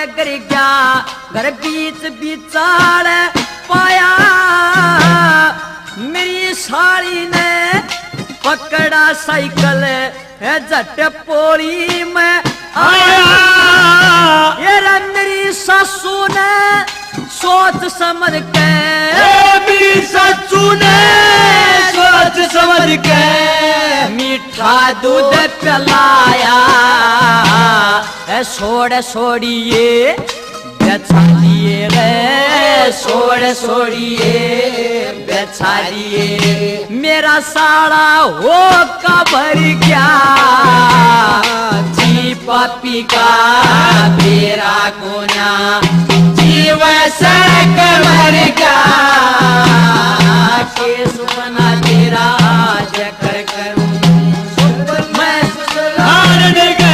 गर गया घर बीच बिचार पाया मेरी साड़ी ने पकड़ा साइकिल है झट पोली में आया ये रे मेरी सासू ने सोच समझ के मेरी सासू ने सोच समझ के मीठा दूध पिलाया छोड़ छोड़िए बेचा दिए रे छोड़ छोड़िए बेचा दिए मेरा साड़ा हो कबर गया जी पापी का मेरा कोना जीव से कबर गया केस बना तेरा जकर करूं मैं